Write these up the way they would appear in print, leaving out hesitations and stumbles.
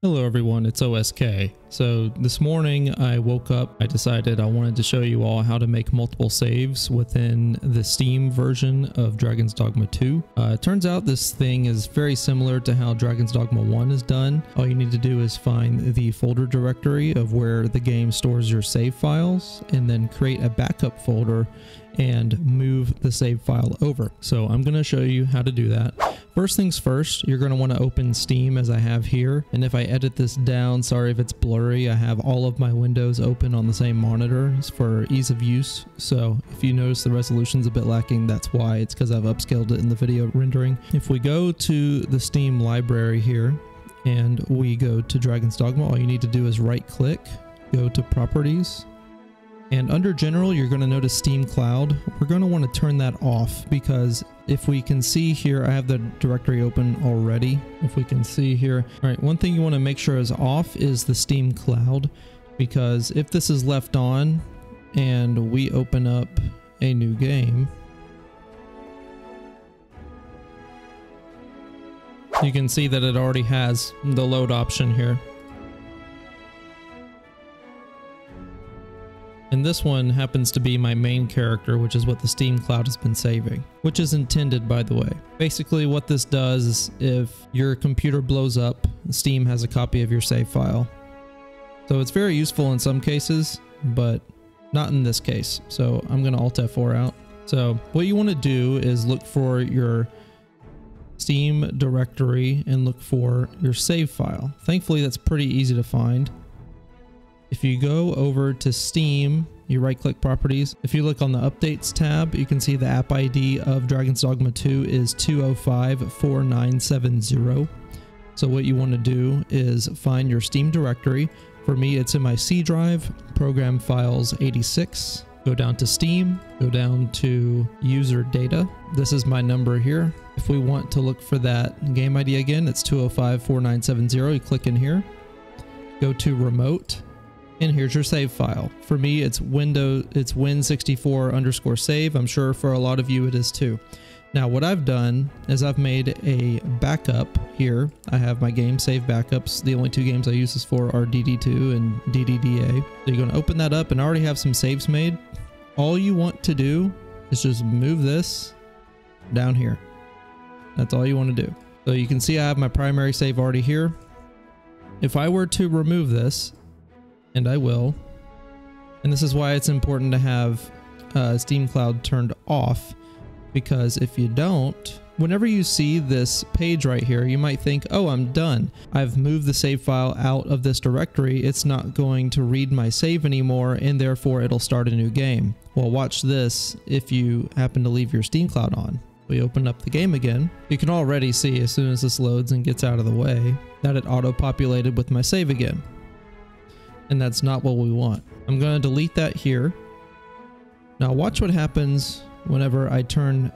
Hello everyone, it's OSK. So this morning I woke up, I decided I wanted to show you all how to make multiple saves within the Steam version of Dragon's Dogma 2. It turns out this thing is very similar to how Dragon's Dogma 1 is done. All you need to do is find the folder directory of where the game stores your save files and then create a backup folder and move the save file over. So I'm going to show you how to do that. First things first, you're going to want to open Steam as I have here. And if I edit this down, sorry if it's blurry, I have all of my windows open on the same monitor for ease of use. So if you notice the resolution's a bit lacking, that's why. It's because I've upscaled it in the video rendering. If we go to the Steam library here and we go to Dragon's Dogma, all you need to do is right click, go to properties. And under general, you're going to notice Steam Cloud. We're going to want to turn that off because if we can see here, I have the directory open already. If we can see here. All right, one thing you want to make sure is off is the Steam Cloud, because if this is left on and we open up a new game, you can see that it already has the load option here. And this one happens to be my main character, which is what the Steam Cloud has been saving, which is intended, by the way. Basically what this does is if your computer blows up, Steam has a copy of your save file. So it's very useful in some cases, but not in this case. So I'm going to Alt F4 out. So what you want to do is look for your Steam directory and look for your save file. Thankfully, that's pretty easy to find. If you go over to Steam, you right click properties. If you look on the updates tab, you can see the app ID of Dragon's Dogma 2 is 2054970. So what you want to do is find your Steam directory. For me, it's in my C drive, program files 86. Go down to Steam, go down to user data. This is my number here. If we want to look for that game ID again, it's 2054970. You click in here, go to remote. And here's your save file. For me, it's win64_save. I'm sure for a lot of you it is too. Now what I've done is I've made a backup here. I have my game save backups. The only two games I use this for are DD2 and DDDA. So you're going to open that up and I already have some saves made. All you want to do is just move this down here. That's all you want to do. So you can see I have my primary save already here. If I were to remove this, and I will, and this is why it's important to have Steam Cloud turned off, because if you don't, whenever you see this page right here, you might think, oh, I'm done. I've moved the save file out of this directory. It's not going to read my save anymore, and therefore it'll start a new game. Well, watch this if you happen to leave your Steam Cloud on. We open up the game again. You can already see as soon as this loads and gets out of the way that it auto-populated with my save again. And that's not what we want. I'm going to delete that here. Now watch what happens whenever I turn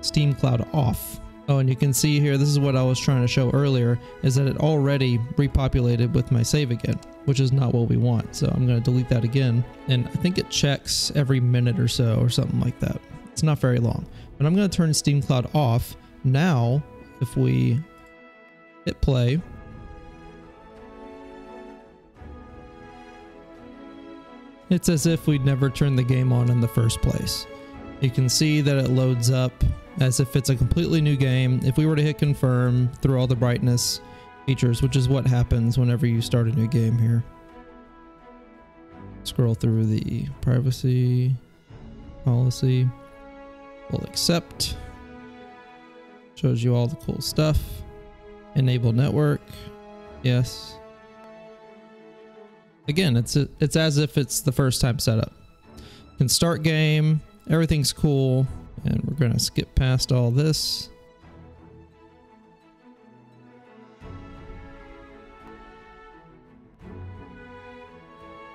Steam Cloud off. Oh, and you can see here, this is what I was trying to show earlier, is that it already repopulated with my save again, which is not what we want. So I'm going to delete that again. And I think it checks every minute or so or something like that. It's not very long. But I'm going to turn Steam Cloud off. Now, if we hit play, it's as if we'd never turned the game on in the first place. You can see that it loads up as if it's a completely new game. If we were to hit confirm through all the brightness features, which is what happens whenever you start a new game here. Scroll through the privacy policy. We'll accept. Shows you all the cool stuff. Enable network. Yes. Again, it's as if it's the first time setup. You can start game, everything's cool, and we're going to skip past all this.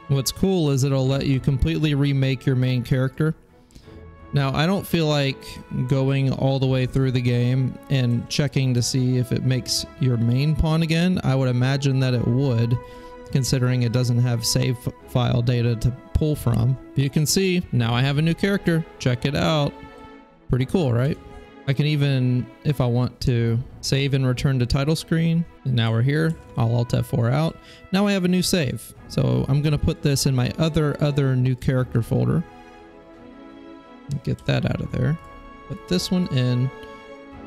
What's cool is it'll let you completely remake your main character. Now, I don't feel like going all the way through the game and checking to see if it makes your main pawn again. I would imagine that it would, considering it doesn't have save file data to pull from. You can see now I have a new character. Check it out. Pretty cool, right? I can even, if I want to, save and return to title screen. And now we're here. I'll Alt F4 out. Now I have a new save. So I'm going to put this in my other new character folder. Get that out of there. Put this one in,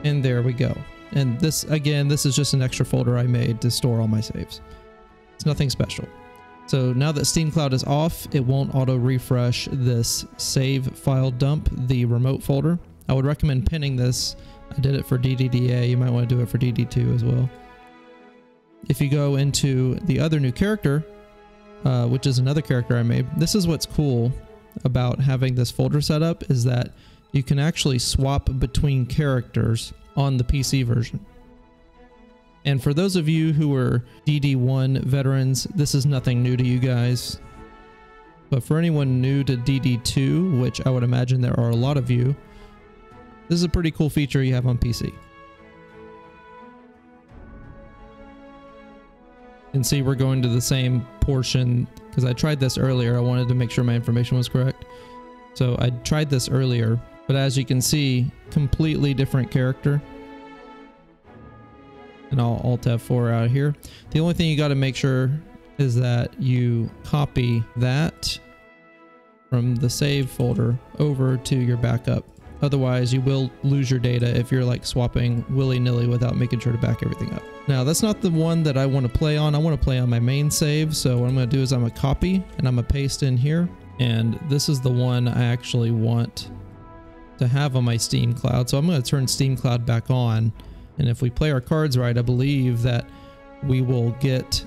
and there we go. And this, again, this is just an extra folder I made to store all my saves. It's nothing special. So now that Steam Cloud is off, it won't auto refresh this save file dump, the remote folder. I would recommend pinning this. I did it for DDDA. You might want to do it for DD2 as well. If you go into the other new character, which is another character I made, this is what's cool about having this folder set up, is that you can actually swap between characters on the PC version. And for those of you who are DD1 veterans, this is nothing new to you guys. But for anyone new to DD2, which I would imagine there are a lot of you, this is a pretty cool feature you have on PC. You can see we're going to the same portion because I tried this earlier. I wanted to make sure my information was correct. So I tried this earlier, but as you can see, completely different character. And I'll Alt F4 out here. The only thing you got to make sure is that you copy that from the save folder over to your backup. Otherwise, you will lose your data if you're like swapping willy-nilly without making sure to back everything up. Now, that's not the one that I want to play on. I want to play on my main save. So what I'm going to do is I'm going to copy and I'm going to paste in here. And this is the one I actually want to have on my Steam Cloud. So I'm going to turn Steam Cloud back on. And if we play our cards right, I believe that we will get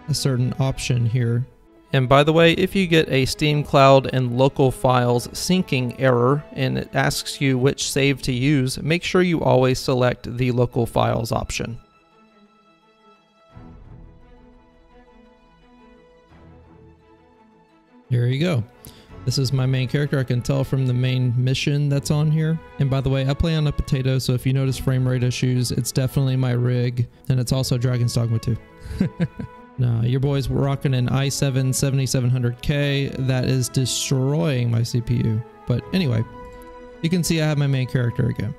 a certain option here. And by the way, if you get a Steam Cloud and local files syncing error and it asks you which save to use, make sure you always select the local files option. Here you go. This is my main character. I can tell from the main mission that's on here. And by the way, I play on a potato, so if you notice frame rate issues, it's definitely my rig, and it's also Dragon Dogma 2. No, your boy's rocking an i7 7700K that is destroying my CPU. But anyway, you can see I have my main character again.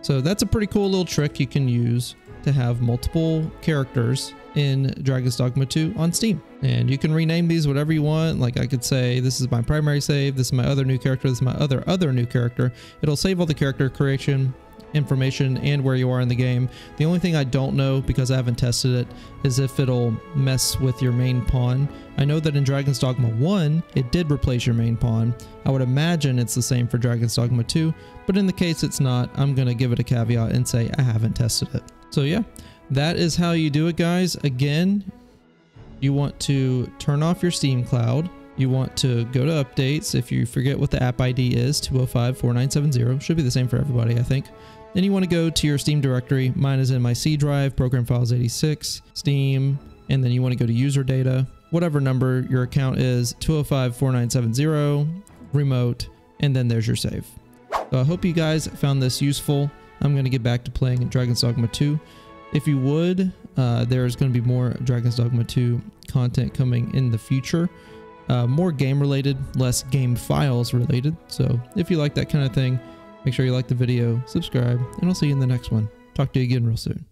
So that's a pretty cool little trick you can use to have multiple characters in Dragon Dogma 2 on Steam. And you can rename these whatever you want. Like I could say, this is my primary save, this is my other new character, this is my other new character. It'll save all the character creation information and where you are in the game. The only thing I don't know, because I haven't tested it, is if it'll mess with your main pawn. I know that in Dragon's Dogma 1, it did replace your main pawn. I would imagine it's the same for Dragon's Dogma 2, but in the case it's not, I'm going to give it a caveat and say I haven't tested it. So yeah, that is how you do it, guys. Again, you want to turn off your Steam Cloud. You want to go to updates. If you forget what the app ID is, 205-4970. Should be the same for everybody, I think. Then you want to go to your Steam directory. Mine is in my C drive, program files 86, Steam, and then you want to go to user data, whatever number your account is, 205-4970, remote, and then there's your save. So I hope you guys found this useful. I'm going to get back to playing Dragon's Dogma 2. If you would, there's going to be more Dragon's Dogma 2 content coming in the future. More game related, less game files related. So if you like that kind of thing, make sure you like the video, subscribe, and I'll see you in the next one. Talk to you again real soon.